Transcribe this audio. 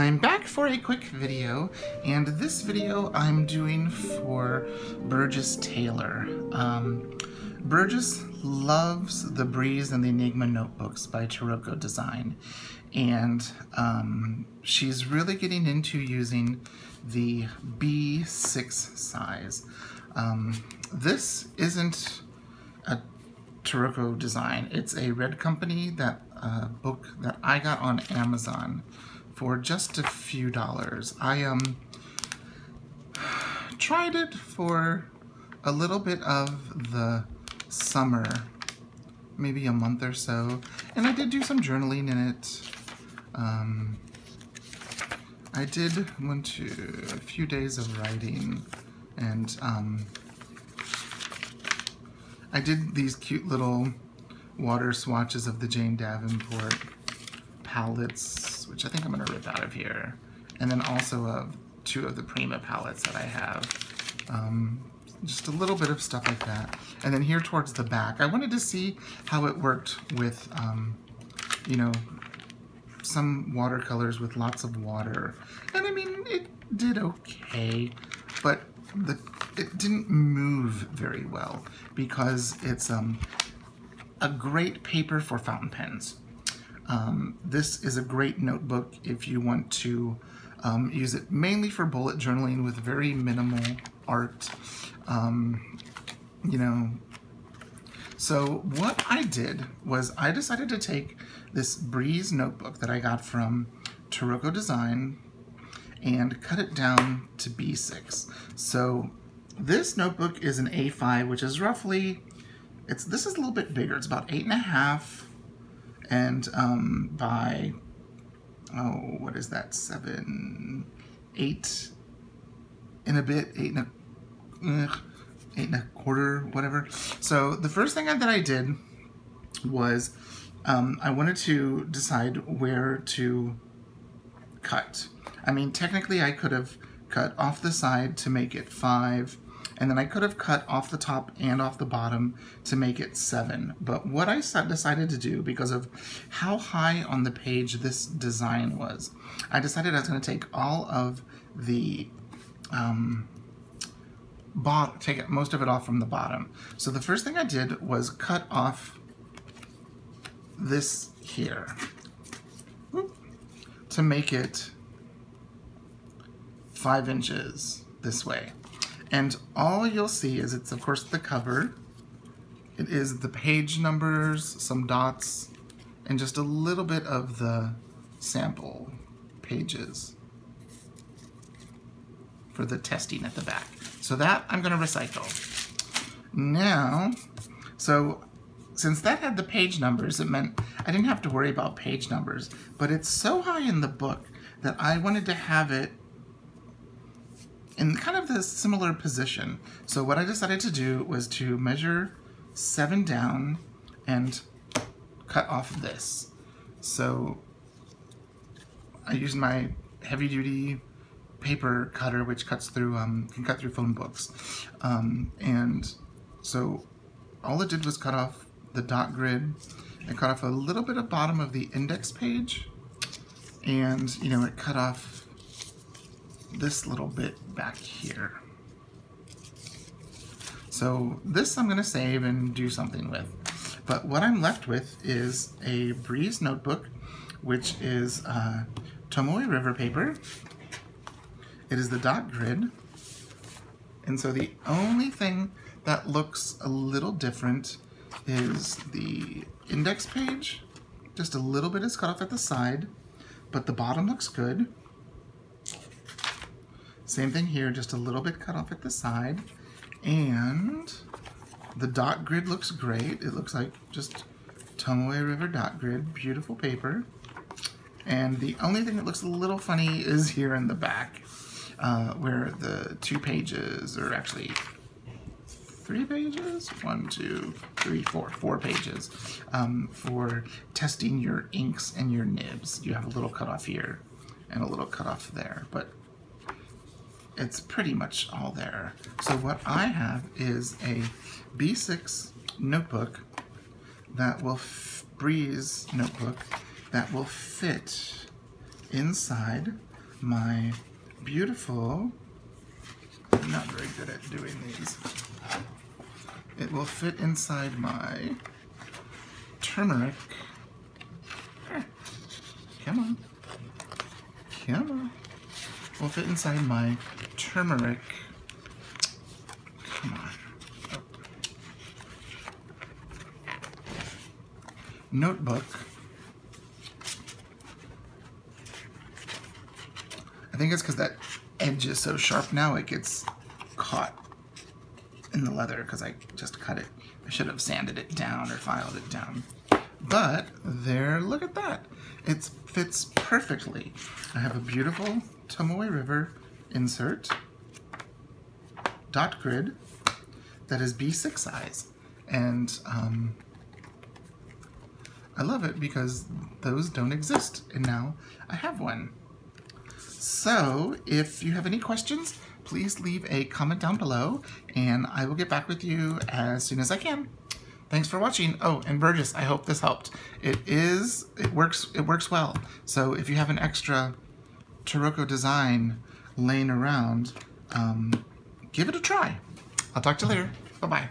I'm back for a quick video, and this video I'm doing for Burgess Taylor. Burgess loves the Breeze and the Enigma notebooks by Taroko Design, and she's really getting into using the B6 size. This isn't a Taroko Design. It's a Red Company book that I got on Amazon for just a few dollars. I tried it for a little bit of the summer, maybe a month or so, and I did do some journaling in it. I did a few days of writing, and I did these cute little water swatches of the Jane Davenport palettes, which I think I'm going to rip out of here, and then also of two of the Prima palettes that I have. Just a little bit of stuff like that. And then here towards the back, I wanted to see how it worked with, you know, some watercolors with lots of water. And I mean, it did okay, but it didn't move very well because it's a great paper for fountain pens. This is a great notebook if you want to use it mainly for bullet journaling with very minimal art, you know. So what I did was I decided to take this Breeze notebook that I got from Taroko Design and cut it down to B6. So this notebook is an A5, which is roughly, this is a little bit bigger. It's about 8.5 and by, oh, what is that, 8 and a bit, 8 and a quarter, whatever. So the first thing that I did was I wanted to decide where to cut. I mean, technically I could have cut off the side to make it 5, and then I could have cut off the top and off the bottom to make it 7. But what I decided to do, because of how high on the page this design was, I decided I was going to take all of the take most of it off from the bottom. So the first thing I did was cut off this here to make it 5 inches this way. And all you'll see is it's, of course, the cover. It is the page numbers, some dots, and just a little bit of the sample pages for the testing at the back. So that I'm going to recycle. Now, so since that had the page numbers, it meant I didn't have to worry about page numbers. But it's so high in the book that I wanted to have it in kind of this similar position. So what I decided to do was to measure 7 down and cut off this. So I used my heavy-duty paper cutter, which cuts through can cut through phone books, and so all it did was cut off the dot grid. It cut off a little bit of bottom of the index page, and you know, it cut off this little bit back here. So this I'm going to save and do something with. But what I'm left with is a Breeze notebook, which is Tomoe River paper. It is the dot grid. And so the only thing that looks a little different is the index page. Just a little bit is cut off at the side, but the bottom looks good. Same thing here, just a little bit cut off at the side. And the dot grid looks great. It looks like just Tomoe River dot grid, beautiful paper. And the only thing that looks a little funny is here in the back, where the 2 pages, or actually 3 pages? 1, 2, 3, 4 pages for testing your inks and your nibs. You have a little cutoff here and a little cutoff there, but it's pretty much all there. So what I have is a B6 notebook that will Breeze notebook that will fit inside my beautiful, I'm not very good at doing these. It will fit inside my turmeric. Come on. Come on. Will fit inside my turmeric. Come on. Oh. Notebook. I think it's because that edge is so sharp now it gets caught in the leather because I just cut it. I should have sanded it down or filed it down. But there, look at that. It fits perfectly. I have a beautiful Tomoe River insert, dot grid, that is B6 size. And I love it because those don't exist. And now I have one. So if you have any questions, please leave a comment down below and I will get back with you as soon as I can. Thanks for watching. Oh, and Burgess, I hope this helped. It works well. So if you have an extra Taroko design laying around, give it a try. I'll talk to you later. Bye-bye.